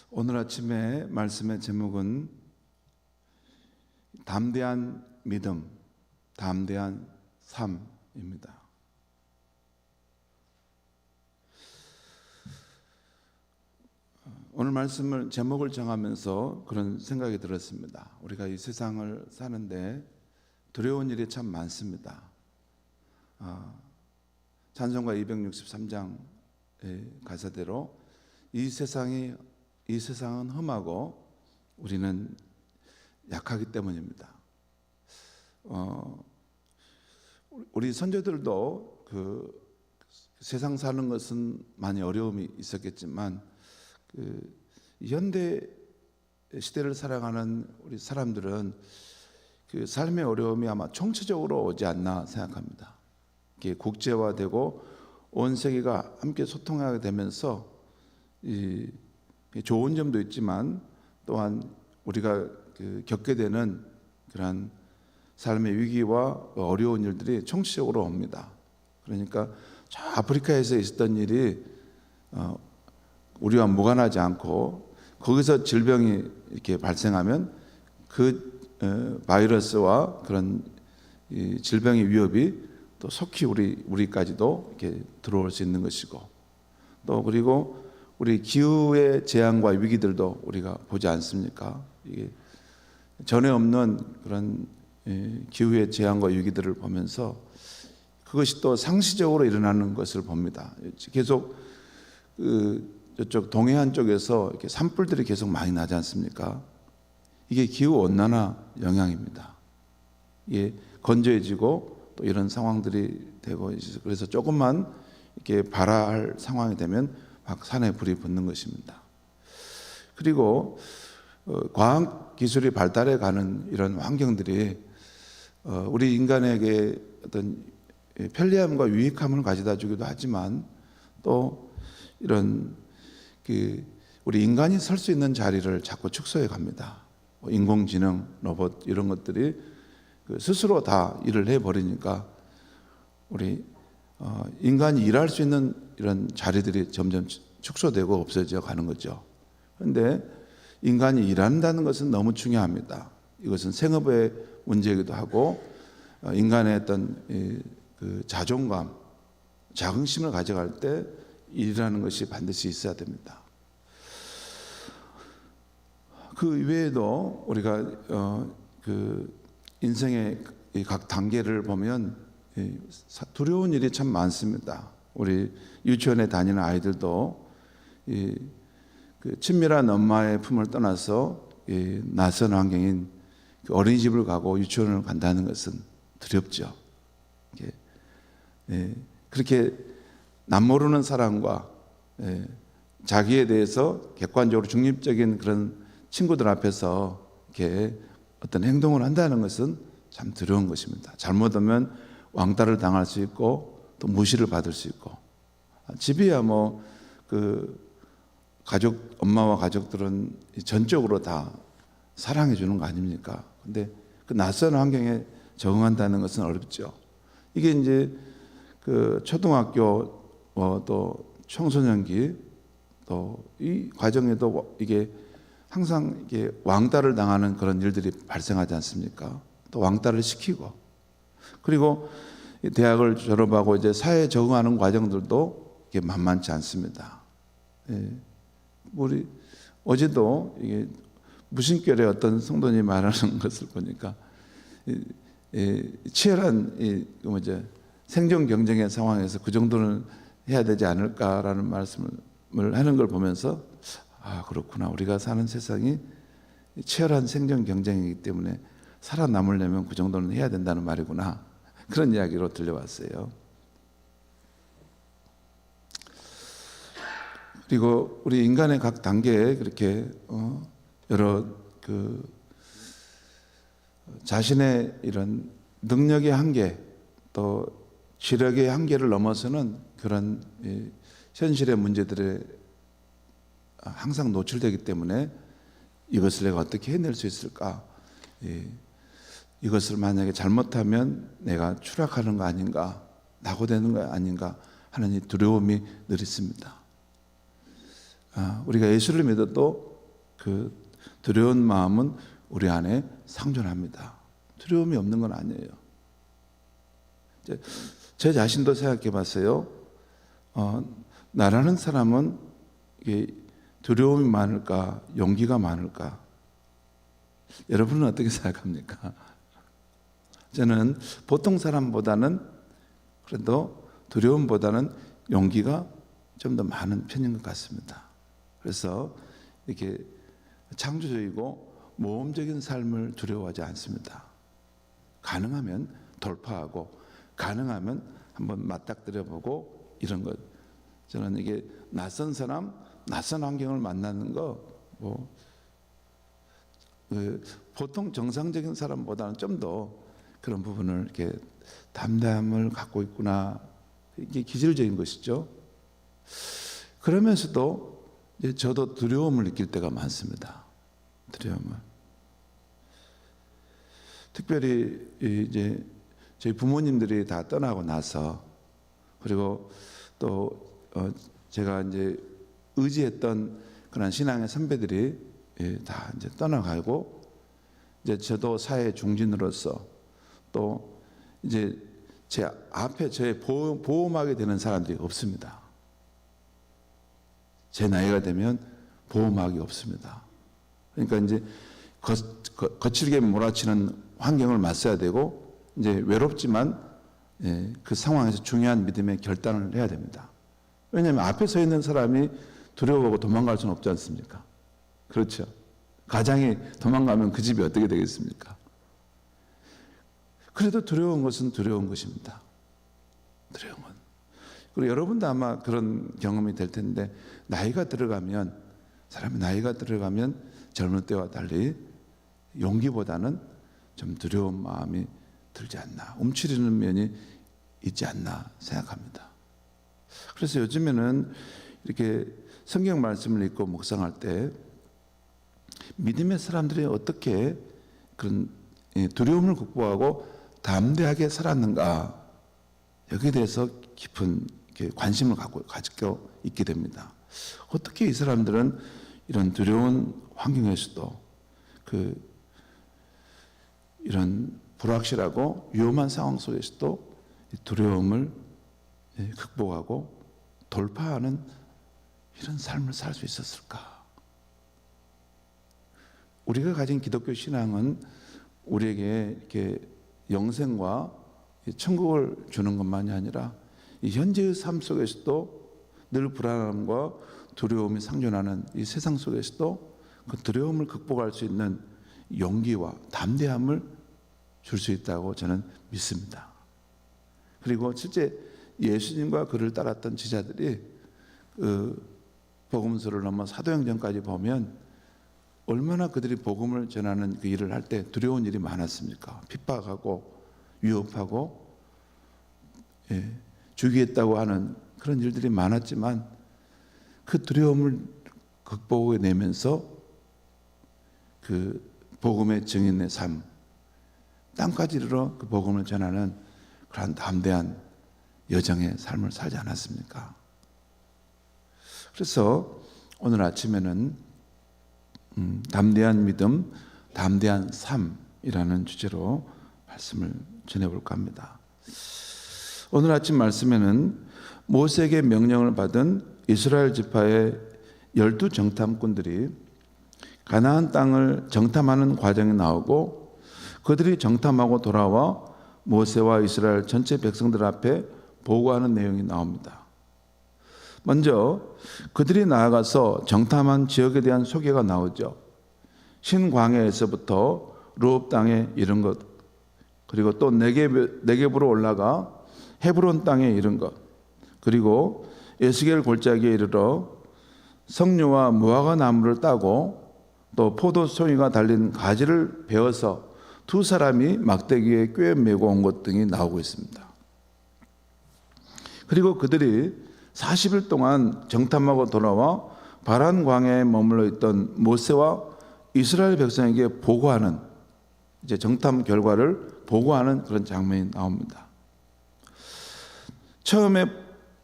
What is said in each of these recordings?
오늘 아침에 말씀의 제목은 담대한 믿음, 담대한 삶입니다. 오늘 말씀을 제목을 정하면서 그런 생각이 들었습니다. 우리가 이 세상을 사는데 두려운 일이 참 많습니다. 찬송가 263장의 가사대로 이 세상은 험하고 우리는 약하기 때문입니다. 우리 선조들도 그 세상 사는 것은 많이 어려움이 있었겠지만 현대 시대를 살아가는 우리 사람들은 그 삶의 어려움이 아마 총체적으로 오지 않나 생각합니다. 이게 국제화되고 온 세계가 함께 소통하게 되면서 좋은 점도 있지만 또한 우리가 겪게 되는 그런 삶의 위기와 어려운 일들이 총체적으로 옵니다. 그러니까 저 아프리카에서 있었던 일이 우리와 무관하지 않고 거기서 질병이 이렇게 발생하면 그 바이러스와 그런 질병의 위협이 또 속히 우리까지도 이렇게 들어올 수 있는 것이고, 또 그리고 우리 기후의 재앙과 위기들도 우리가 보지 않습니까? 이게 전에 없는 그런 기후의 재앙과 위기들을 보면서 그것이 또 상시적으로 일어나는 것을 봅니다. 계속 저쪽 동해안 쪽에서 이렇게 산불들이 계속 많이 나지 않습니까? 이게 기후 온난화 영향입니다. 이게 건조해지고 또 이런 상황들이 되고, 그래서 조금만 이렇게 발화할 상황이 되면 막 산에 불이 붙는 것입니다. 그리고 과학 기술이 발달해 가는 이런 환경들이 우리 인간에게 어떤 편리함과 유익함을 가져다 주기도 하지만 또 이런 우리 인간이 설 수 있는 자리를 자꾸 축소해 갑니다. 인공지능, 로봇 이런 것들이 스스로 다 일을 해버리니까 우리 인간이 일할 수 있는 이런 자리들이 점점 축소되고 없어져 가는 거죠. 그런데 인간이 일한다는 것은 너무 중요합니다. 이것은 생업의 문제이기도 하고 인간의 어떤 그 자존감, 자긍심을 가져갈 때 일이라는 것이 반드시 있어야 됩니다. 그 외에도 우리가 그 인생의 각 단계를 보면 두려운 일이 참 많습니다. 우리 유치원에 다니는 아이들도 그 친밀한 엄마의 품을 떠나서 낯선 환경인 어린이집을 가고 유치원을 간다는 것은 두렵죠. 그렇게 남모르는 사람과 자기에 대해서 객관적으로 중립적인 그런 친구들 앞에서 이렇게 어떤 행동을 한다는 것은 참 두려운 것입니다. 잘못하면 왕따를 당할 수 있고 또 무시를 받을 수 있고, 집이야 뭐 그 엄마와 가족들은 전적으로 다 사랑해 주는 거 아닙니까? 근데 그 낯선 환경에 적응한다는 것은 어렵죠. 이게 이제 그 초등학교 또 청소년기 또 이 과정에도 이게 항상 이게 왕따를 당하는 그런 일들이 발생하지 않습니까? 또 왕따를 시키고, 그리고 대학을 졸업하고 이제 사회에 적응하는 과정들도 이게 만만치 않습니다. 우리 어제도 이게 무신결의 어떤 성도님이 말하는 것을 보니까 치열한 생존 경쟁의 상황에서 그 정도는 해야 되지 않을까라는 말씀을 하는 걸 보면서 그렇구나, 우리가 사는 세상이 치열한 생존 경쟁이기 때문에 살아남으려면 그 정도는 해야 된다는 말이구나, 그런 이야기로 들려왔어요. 그리고 우리 인간의 각 단계에 그렇게 여러 그 자신의 이런 능력의 한계 또 지력의 한계를 넘어서는 그런 현실의 문제들에 항상 노출되기 때문에 이것을 내가 어떻게 해낼 수 있을까, 이것을 만약에 잘못하면 내가 추락하는 거 아닌가, 낙오되는 거 아닌가 하는 이 두려움이 늘 있습니다. 우리가 예수를 믿어도 그 두려운 마음은 우리 안에 상존합니다. 두려움이 없는 건 아니에요. 제 자신도 생각해 봤어요. 나라는 사람은 두려움이 많을까, 용기가 많을까? 여러분은 어떻게 생각합니까? 저는 보통 사람보다는 그래도 두려움보다는 용기가 좀 더 많은 편인 것 같습니다. 그래서 이렇게 창조적이고 모험적인 삶을 두려워하지 않습니다. 가능하면 돌파하고 가능하면 한번 맞닥뜨려보고 이런 것. 저는 이게 낯선 사람, 낯선 환경을 만나는 거 보통 정상적인 사람보다는 좀 더 그런 부분을 이렇게 담담함을 갖고 있구나. 이게 기질적인 것이죠. 그러면서도 이제 저도 두려움을 느낄 때가 많습니다. 두려움을. 특별히 이제 저희 부모님들이 다 떠나고 나서, 그리고 또 제가 이제 의지했던 그런 신앙의 선배들이 다 이제 떠나가고, 이제 저도 사회 중진으로서 또 이제 제 앞에 저의 보호막이 되는 사람들이 없습니다. 제 나이가 되면 보호막이 없습니다. 그러니까 이제 거칠게 몰아치는 환경을 맞서야 되고, 이제 외롭지만 그 상황에서 중요한 믿음의 결단을 해야 됩니다. 왜냐하면 앞에 서 있는 사람이 두려워하고 도망갈 수는 없지 않습니까? 그렇죠. 가장이 도망가면 그 집이 어떻게 되겠습니까? 그래도 두려운 것은 두려운 것입니다. 두려움은. 그리고 여러분도 아마 그런 경험이 될 텐데, 사람이 나이가 들어가면 젊은 때와 달리 용기보다는 좀 두려운 마음이 들지 않나, 움츠리는 면이 있지 않나 생각합니다. 그래서 요즘에는 이렇게 성경 말씀을 읽고 묵상할 때 믿음의 사람들이 어떻게 그런 두려움을 극복하고 담대하게 살았는가, 여기에 대해서 깊은 관심을 가지고 있게 됩니다. 어떻게 이 사람들은 이런 두려운 환경에서도 이런 불확실하고 위험한 상황 속에서도 두려움을 극복하고 돌파하는 이런 삶을 살 수 있었을까? 우리가 가진 기독교 신앙은 우리에게 이렇게 영생과 천국을 주는 것만이 아니라 이 현재의 삶 속에서도 늘 불안함과 두려움이 상존하는 이 세상 속에서도 그 두려움을 극복할 수 있는 용기와 담대함을 줄 수 있다고 저는 믿습니다. 그리고 실제 예수님과 그를 따랐던 제자들이 복음서를 넘어 사도행전까지 보면 얼마나 그들이 복음을 전하는 그 일을 할 때 두려운 일이 많았습니까? 핍박하고 위협하고 죽이겠다고 하는 그런 일들이 많았지만, 그 두려움을 극복해내면서 그 복음의 증인의 삶, 땅까지 이르러 그 복음을 전하는 그런 담대한 여정의 삶을 살지 않았습니까? 그래서 오늘 아침에는 담대한 믿음, 담대한 삶이라는 주제로 말씀을 전해볼까 합니다. 오늘 아침 말씀에는 모세에게 명령을 받은 이스라엘 지파의 12 정탐꾼들이 가나안 땅을 정탐하는 과정이 나오고, 그들이 정탐하고 돌아와 모세와 이스라엘 전체 백성들 앞에 보고하는 내용이 나옵니다. 먼저 그들이 나아가서 정탐한 지역에 대한 소개가 나오죠. 신광야에서부터 루옵 땅에 이른 것, 그리고 또 네겝으로 올라가 헤브론 땅에 이른 것, 그리고 에스겔 골짜기에 이르러 석류와 무화과 나무를 따고 또 포도 송이가 달린 가지를 베어서 2 사람이 막대기에 꿰매고 온 것 등이 나오고 있습니다. 그리고 그들이 40일 동안 정탐하고 돌아와 바란 광야에 머물러 있던 모세와 이스라엘 백성에게 보고하는, 이제 정탐 결과를 보고하는 그런 장면이 나옵니다. 처음에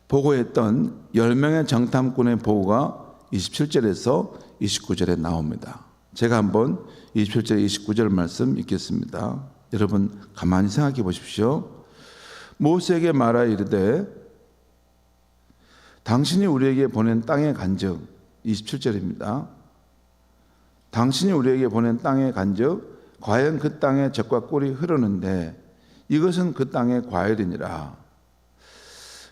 보고했던 10명의 정탐꾼의 보고가 27절에서 29절에 나옵니다. 제가 한번 27절 29절 말씀 읽겠습니다. 여러분 가만히 생각해 보십시오. 모세에게 말하여 이르되 당신이 우리에게 보낸 땅에 간즉 27절입니다. 당신이 우리에게 보낸 땅에 간즉 과연 그 땅에 젖과 꿀이 흐르는데 이것은 그 땅의 과일이니라.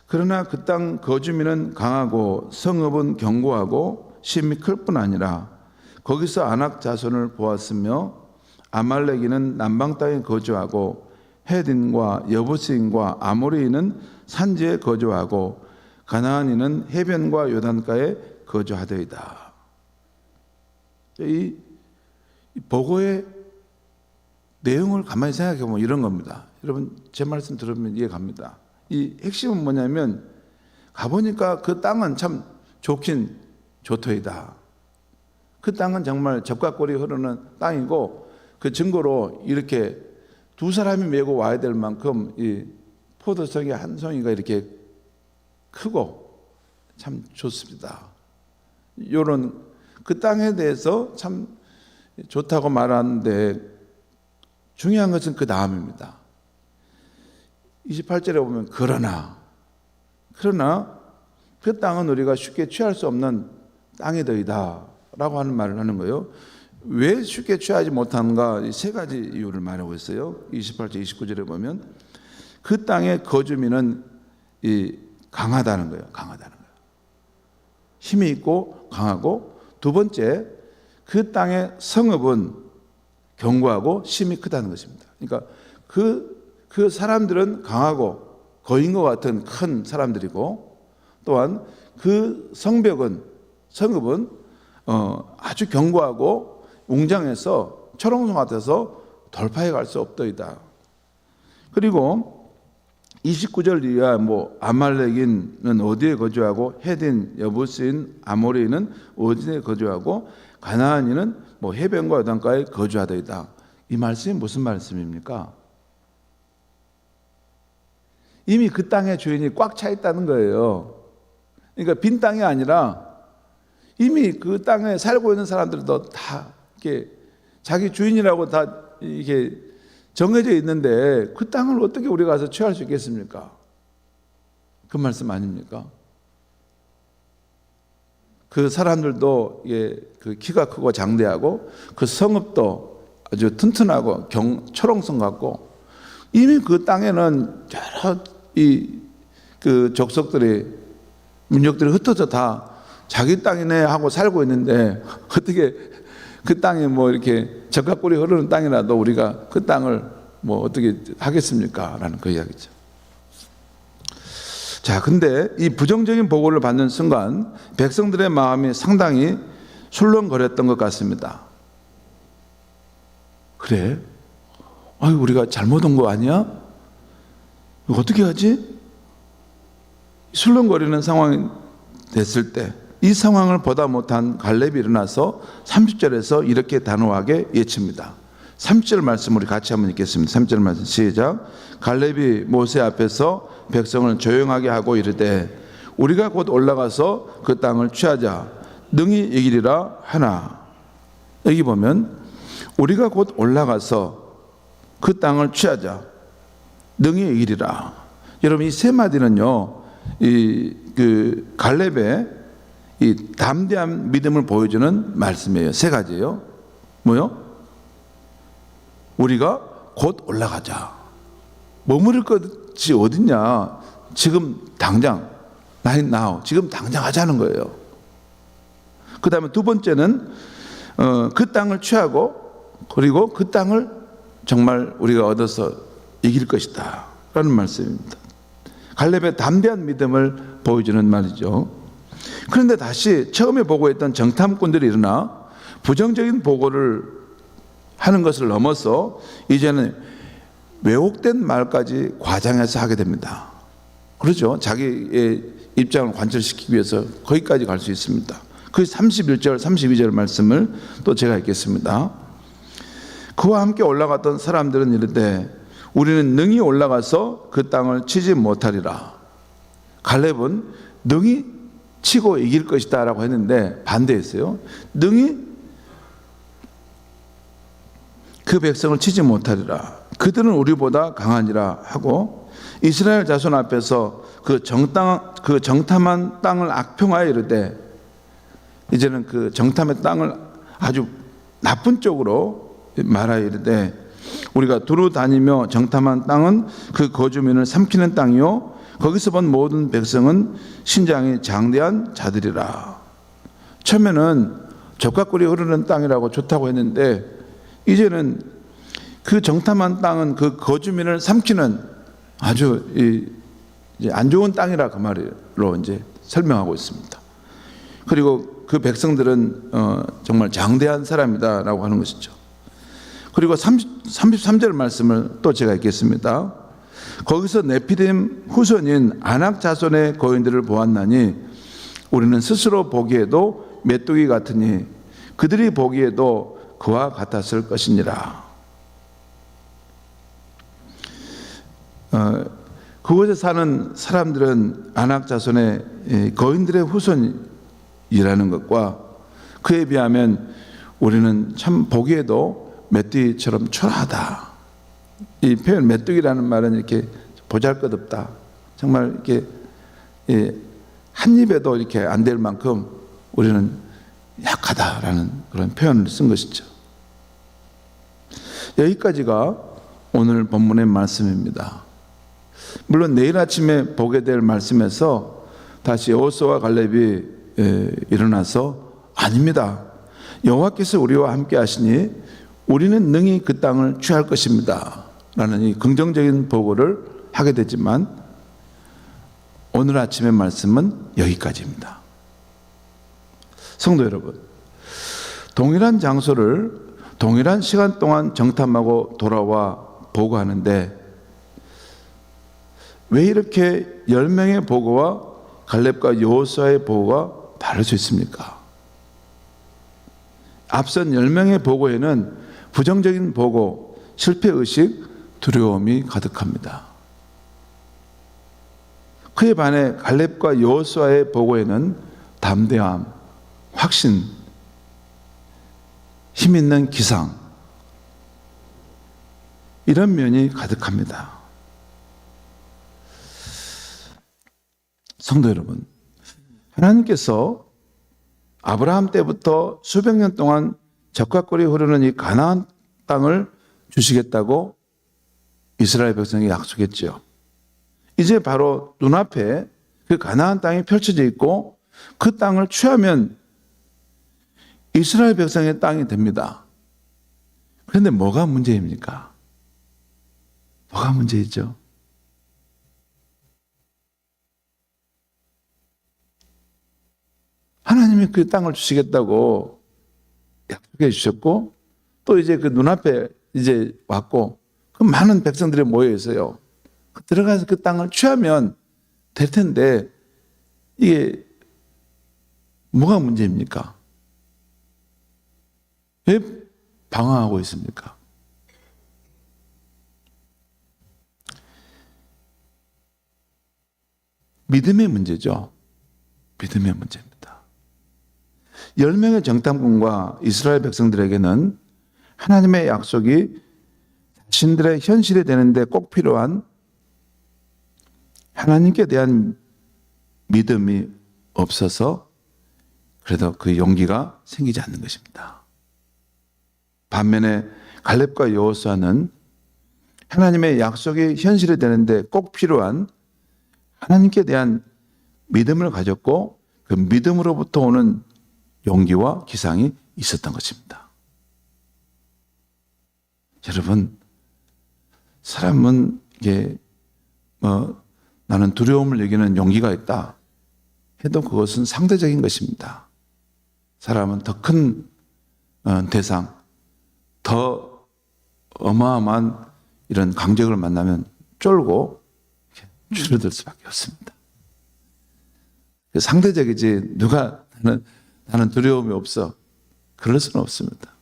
그러나 그 땅 거주민은 강하고 성읍은 견고하고 심이 클 뿐 아니라 거기서 아낙 자손을 보았으며 아말렉인은 남방 땅에 거주하고 헤딘과 여부스인과 아모리인은 산지에 거주하고 가나안인은 해변과 요단가에 거주하더이다. 이 보고의 내용을 가만히 생각해 보면 이런 겁니다. 여러분 제 말씀 들으면 이해 갑니다. 이 핵심은 뭐냐면 가보니까 그 땅은 참 좋긴 좋더이다. 그 땅은 정말 젖과 꿀이 흐르는 땅이고 그 증거로 이렇게 두 사람이 메고 와야 될 만큼 이 포도송이 한 송이가 이렇게 크고 참 좋습니다. 요런 그 땅에 대해서 참 좋다고 말하는데 중요한 것은 그 다음입니다. 28절에 보면 그러나 그 땅은 우리가 쉽게 취할 수 없는 땅이더이다 라고 하는 말을 하는 거예요. 왜 쉽게 취하지 못하는가? 세 가지 이유를 말하고 있어요. 28절 29절에 보면 그 땅의 거주민은 강하다는 거예요. 힘이 있고 강하고, 두 번째 그 땅의 성읍은 견고하고 심이 크다는 것입니다. 그러니까 그 사람들은 강하고 거인과 같은 큰 사람들이고, 또한 그 성읍은 아주 견고하고 웅장해서 철옹성 같아서 돌파해 갈 수 없더이다. 그리고 29절 이하 아말렉인은 어디에 거주하고 헤딘, 여부스인, 아모리인은 어디에 거주하고 가나안인은 해변과 요단가에 거주하더이다. 이 말씀이 무슨 말씀입니까? 이미 그 땅의 주인이 꽉 차 있다는 거예요. 그러니까 빈 땅이 아니라 이미 그 땅에 살고 있는 사람들도 다 이렇게 자기 주인이라고 다 이게 정해져 있는데 그 땅을 어떻게 우리가 가서 취할 수 있겠습니까? 그 말씀 아닙니까? 그 사람들도 그 키가 크고 장대하고 그 성읍도 아주 튼튼하고 초롱성 같고 이미 그 땅에는 여러 그 족속들이 민족들이 흩어져 다 자기 땅이네 하고 살고 있는데 어떻게 그 땅에 이렇게 젖과 꿀이 흐르는 땅이라도 우리가 그 땅을 어떻게 하겠습니까? 라는 그 이야기죠. 자, 근데 이 부정적인 보고를 받는 순간 백성들의 마음이 상당히 술렁거렸던 것 같습니다. 그래? 우리가 잘못 온 거 아니야? 이거 어떻게 하지? 술렁거리는 상황이 됐을 때 이 상황을 보다 못한 갈렙이 일어나서 30절에서 이렇게 단호하게 예칩니다. 30절 말씀 우리 같이 한번 읽겠습니다. 30절 말씀 시작. 갈렙이 모세 앞에서 백성을 조용하게 하고 이르되 우리가 곧 올라가서 그 땅을 취하자 능히 이기리라 하나. 여기 보면 우리가 곧 올라가서 그 땅을 취하자 능히 이기리라. 여러분 이 세 마디는요, 그 갈렙의 이 담대한 믿음을 보여주는 말씀이에요. 세 가지예요. 뭐요? 우리가 곧 올라가자. 머무를 것이 어딨냐? 지금 당장, right now, 지금 당장 하자는 거예요. 그 다음에 두 번째는 그 땅을 취하고 그리고 그 땅을 정말 우리가 얻어서 이길 것이다 라는 말씀입니다. 갈렙의 담대한 믿음을 보여주는 말이죠. 그런데 다시 처음에 보고했던 정탐꾼들이 일어나 부정적인 보고를 하는 것을 넘어서 이제는 왜곡된 말까지 과장해서 하게 됩니다. 그렇죠? 자기의 입장을 관철시키기 위해서 거기까지 갈 수 있습니다. 그 31절, 32절 말씀을 또 제가 읽겠습니다. 그와 함께 올라갔던 사람들은 이르되 우리는 능히 올라가서 그 땅을 치지 못하리라. 갈렙은 능히 치고 이길 것이다 라고 했는데 반대했어요. 능히 그 백성을 치지 못하리라. 그들은 우리보다 강하니라 하고 이스라엘 자손 앞에서 그 정탐한 땅을 악평하여 이르되, 이제는 그 정탐의 땅을 아주 나쁜 쪽으로 말하여 이르되, 우리가 두루 다니며 정탐한 땅은 그 거주민을 삼키는 땅이요 거기서 본 모든 백성은 신장이 장대한 자들이라. 처음에는 적과꿀이 흐르는 땅이라고 좋다고 했는데, 이제는 그 정탐한 땅은 그 거주민을 삼키는 아주 이제 안 좋은 땅이라 그 말로 이제 설명하고 있습니다. 그리고 그 백성들은 정말 장대한 사람이다라고 하는 것이죠. 그리고 33절 말씀을 또 제가 읽겠습니다. 거기서 네피림 후손인 아낙 자손의 거인들을 보았나니 우리는 스스로 보기에도 메뚜기 같으니 그들이 보기에도 그와 같았을 것이니라. 그곳에 사는 사람들은 아낙 자손의 거인들의 후손이라는 것과 그에 비하면 우리는 참 보기에도 메뚜기처럼 초라하다. 이 표현 메뚜기라는 말은 이렇게 보잘것없다. 정말 이렇게 한 입에도 이렇게 안 될 만큼 우리는 약하다라는 그런 표현을 쓴 것이죠. 여기까지가 오늘 본문의 말씀입니다. 물론 내일 아침에 보게 될 말씀에서 다시 여호수아와 갈렙이 일어나서 아닙니다. 여호와께서 우리와 함께 하시니 우리는 능히 그 땅을 취할 것입니다 라는 이 긍정적인 보고를 하게 되지만, 오늘 아침의 말씀은 여기까지입니다. 성도 여러분, 동일한 장소를 동일한 시간 동안 정탐하고 돌아와 보고하는데 왜 이렇게 10명의 보고와 갈렙과 여호수아의 보고가 다를 수 있습니까? 앞선 10명의 보고에는 부정적인 보고, 실패의식, 두려움이 가득합니다. 그에 반해 갈렙과 여호수아의 보고에는 담대함, 확신, 힘 있는 기상, 이런 면이 가득합니다. 성도 여러분, 하나님께서 아브라함 때부터 수백 년 동안 적과 꿀이 흐르는 이 가나안 땅을 주시겠다고 이스라엘 백성에게 약속했죠. 이제 바로 눈앞에 그 가나안 땅이 펼쳐져 있고 그 땅을 취하면 이스라엘 백성의 땅이 됩니다. 그런데 뭐가 문제입니까? 뭐가 문제이죠? 하나님이 그 땅을 주시겠다고 약속해 주셨고, 또 이제 그 눈앞에 이제 왔고, 그 많은 백성들이 모여 있어요. 들어가서 그 땅을 취하면 될 텐데, 이게 뭐가 문제입니까? 왜 방황하고 있습니까? 믿음의 문제죠. 믿음의 문제입니다. 10명의 정탐꾼과 이스라엘 백성들에게는 하나님의 약속이 자신들의 현실이 되는데 꼭 필요한 하나님께 대한 믿음이 없어서 그래도 그 용기가 생기지 않는 것입니다. 반면에 갈렙과 여호수아는 하나님의 약속이 현실이 되는데 꼭 필요한 하나님께 대한 믿음을 가졌고 그 믿음으로부터 오는 용기와 기상이 있었던 것입니다. 여러분, 사람은 이게 나는 두려움을 여기는 용기가 있다 해도 그것은 상대적인 것입니다. 사람은 더 큰 대상, 더 어마어마한 이런 강적을 만나면 쫄고 줄어들 수밖에 없습니다. 상대적이지 누가 나는 두려움이 없어, 그럴 수는 없습니다.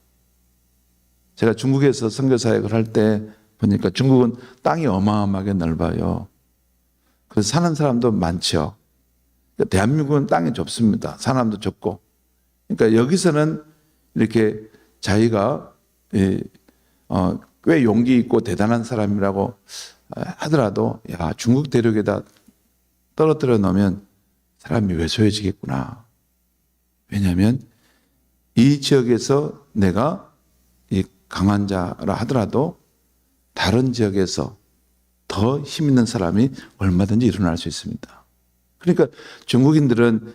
제가 중국에서 선교 사역을 할 때 보니까 중국은 땅이 어마어마하게 넓어요. 그래서 사는 사람도 많죠. 대한민국은 땅이 좁습니다. 사람도 좁고. 그러니까 여기서는 이렇게 자기가 꽤 용기 있고 대단한 사람이라고 하더라도 야, 중국 대륙에다 떨어뜨려 놓으면 사람이 왜소해지겠구나. 왜냐하면 이 지역에서 내가 이 강한 자라 하더라도 다른 지역에서 더 힘 있는 사람이 얼마든지 일어날 수 있습니다. 그러니까 중국인들은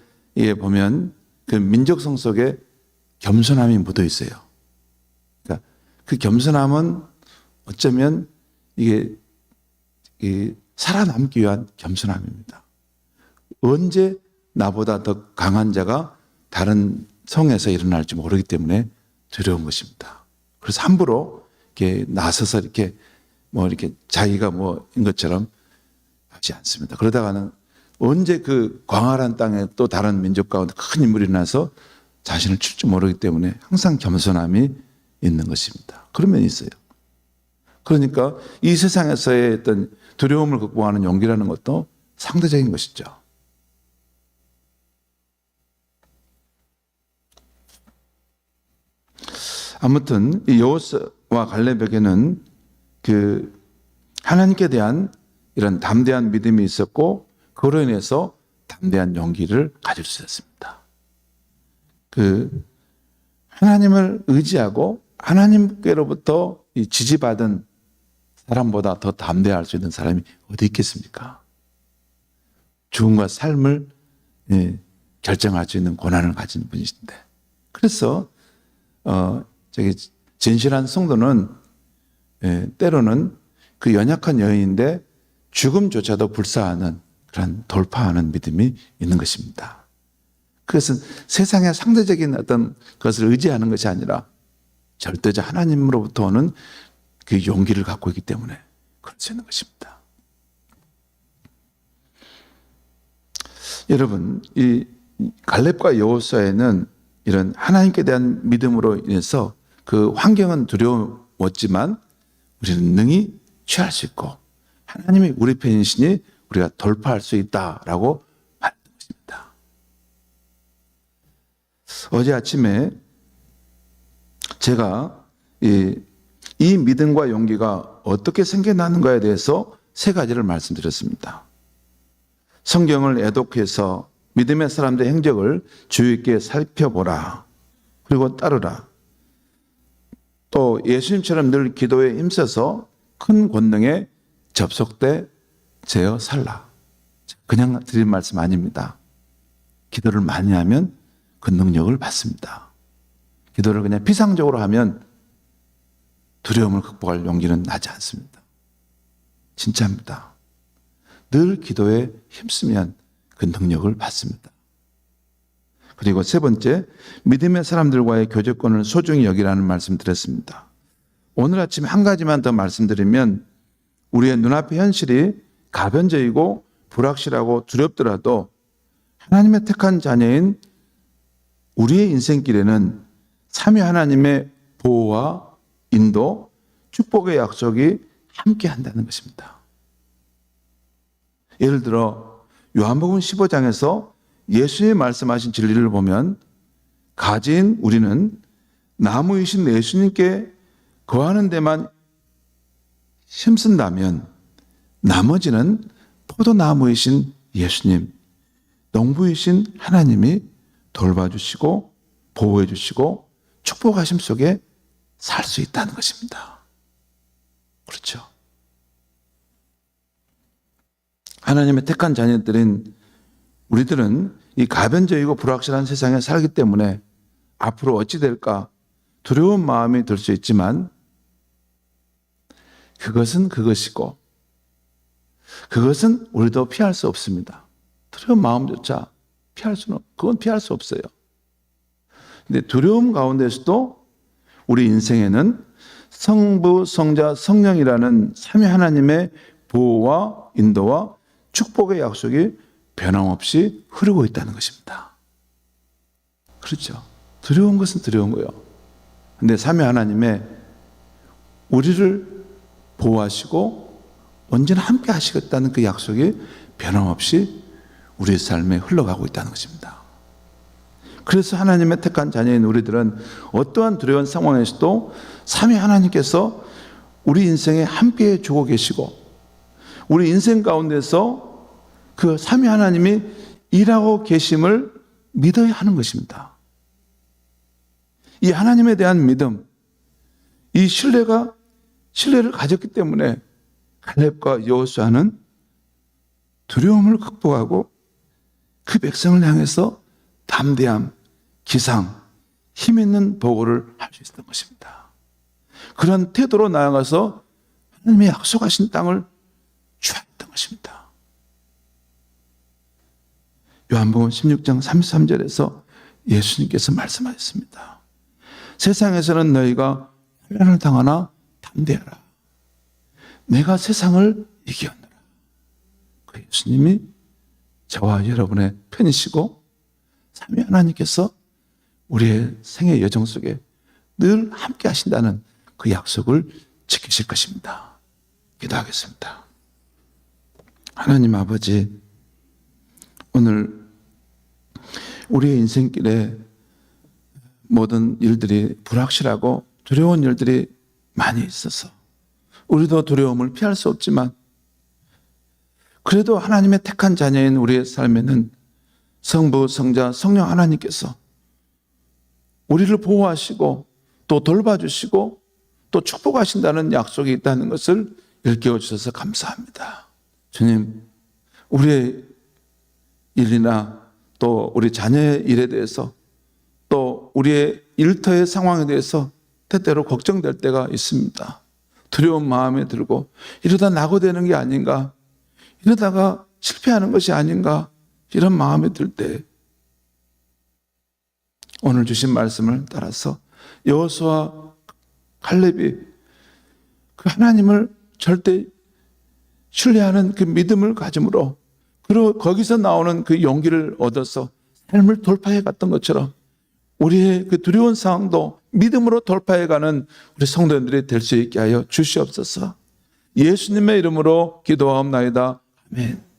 보면 그 민족성 속에 겸손함이 묻어 있어요. 그러니까 그 겸손함은 어쩌면 이게 살아남기 위한 겸손함입니다. 언제 나보다 더 강한 자가 다른 성에서 일어날지 모르기 때문에 두려운 것입니다. 그래서 함부로 이렇게 나서서 이렇게 자기가 뭐인 것처럼 하지 않습니다. 그러다가는 언제 그 광활한 땅에 또 다른 민족 가운데 큰 인물이 나서 자신을 칠 줄 모르기 때문에 항상 겸손함이 있는 것입니다. 그런 면이 있어요. 그러니까 이 세상에서의 어떤 두려움을 극복하는 용기라는 것도 상대적인 것이죠. 아무튼 이 여호수아와 갈렙에게는 그 하나님께 대한 이런 담대한 믿음이 있었고 그로 인해서 담대한 용기를 가질 수 있었습니다. 그 하나님을 의지하고 하나님께로부터 이 지지받은 사람보다 더 담대할 수 있는 사람이 어디 있겠습니까? 죽음과 삶을 결정할 수 있는 권한을 가진 분이신데, 그래서 진실한 성도는 때로는 그 연약한 여인인데 죽음조차도 불사하는 그런 돌파하는 믿음이 있는 것입니다. 그것은 세상의 상대적인 어떤 것을 의지하는 것이 아니라 절대적 하나님으로부터 오는 그 용기를 갖고 있기 때문에 그럴 수 있는 것입니다. 여러분, 이 갈렙과 여호수아에는 이런 하나님께 대한 믿음으로 인해서 그 환경은 두려웠지만 우리는 능히 취할 수 있고 하나님이 우리 편이시니 우리가 돌파할 수 있다라고 말하는 것입니다. 어제 아침에 제가 이 믿음과 용기가 어떻게 생겨나는가에 대해서 세 가지를 말씀드렸습니다. 성경을 애독해서 믿음의 사람들의 행적을 주의 있게 살펴보라. 그리고 따르라. 또 예수님처럼 늘 기도에 힘써서 큰 권능에 접속돼 제어 살라. 그냥 드린 말씀 아닙니다. 기도를 많이 하면 그 능력을 받습니다. 기도를 그냥 피상적으로 하면 두려움을 극복할 용기는 나지 않습니다. 진짜입니다. 늘 기도에 힘쓰면 그 능력을 받습니다. 그리고 세 번째, 믿음의 사람들과의 교제권을 소중히 여기라는 말씀 드렸습니다. 오늘 아침 한 가지만 더 말씀드리면 우리의 눈앞의 현실이 가변적이고 불확실하고 두렵더라도 하나님의 택한 자녀인 우리의 인생길에는 삼위 하나님의 보호와 인도, 축복의 약속이 함께 한다는 것입니다. 예를 들어 요한복음 15장에서 예수님이 말씀하신 진리를 보면 가진 우리는 나무이신 예수님께 거하는 데만 힘쓴다면 나머지는 포도나무이신 예수님, 농부이신 하나님이 돌봐주시고 보호해주시고 축복하심 속에 살 수 있다는 것입니다. 그렇죠? 하나님의 택한 자녀들인 우리들은 이 가변적이고 불확실한 세상에 살기 때문에 앞으로 어찌 될까 두려운 마음이 들 수 있지만 그것은 그것이고 그것은 우리도 피할 수 없습니다. 두려운 마음조차 그건 피할 수 없어요. 근데 두려움 가운데서도 우리 인생에는 성부, 성자, 성령이라는 삼위 하나님의 보호와 인도와 축복의 약속이 변함없이 흐르고 있다는 것입니다. 그렇죠. 두려운 것은 두려운 거예요. 근데 삼위 하나님의 우리를 보호하시고 언제나 함께 하시겠다는 그 약속이 변함없이 우리의 삶에 흘러가고 있다는 것입니다. 그래서 하나님의 택한 자녀인 우리들은 어떠한 두려운 상황에서도 삼위 하나님께서 우리 인생에 함께해 주고 계시고 우리 인생 가운데서 그 삼위 하나님이 일하고 계심을 믿어야 하는 것입니다. 이 하나님에 대한 믿음, 이 신뢰를 가졌기 때문에 갈렙과 여호수아는 두려움을 극복하고 그 백성을 향해서 담대함, 기상, 힘 있는 보고를 할 수 있었던 것입니다. 그런 태도로 나아가서 하나님의 약속하신 땅을 취하였던 것입니다. 요한복음 16장 33절에서 예수님께서 말씀하셨습니다. 세상에서는 너희가 환난을 당하나 담대하라. 내가 세상을 이기었노라. 그 예수님이 저와 여러분의 편이시고 삼위 하나님께서 우리의 생애 여정 속에 늘 함께 하신다는 그 약속을 지키실 것입니다. 기도하겠습니다. 하나님 아버지, 오늘 우리의 인생길에 모든 일들이 불확실하고 두려운 일들이 많이 있어서 우리도 두려움을 피할 수 없지만 그래도 하나님의 택한 자녀인 우리의 삶에는 성부, 성자, 성령 하나님께서 우리를 보호하시고 또 돌봐주시고 또 축복하신다는 약속이 있다는 것을 일깨워 주셔서 감사합니다. 주님, 우리의 일이나 또 우리 자녀의 일에 대해서 또 우리의 일터의 상황에 대해서 때때로 걱정될 때가 있습니다. 두려운 마음에 들고 이러다 낙오되는 게 아닌가, 이러다가 실패하는 것이 아닌가, 이런 마음이 들 때 오늘 주신 말씀을 따라서 여호수아, 갈렙이 그 하나님을 절대 신뢰하는 그 믿음을 가짐으로 그리고 거기서 나오는 그 용기를 얻어서 삶을 돌파해 갔던 것처럼 우리의 그 두려운 상황도 믿음으로 돌파해가는 우리 성도님들이 될 수 있게 하여 주시옵소서. 예수님의 이름으로 기도하옵나이다. 아멘.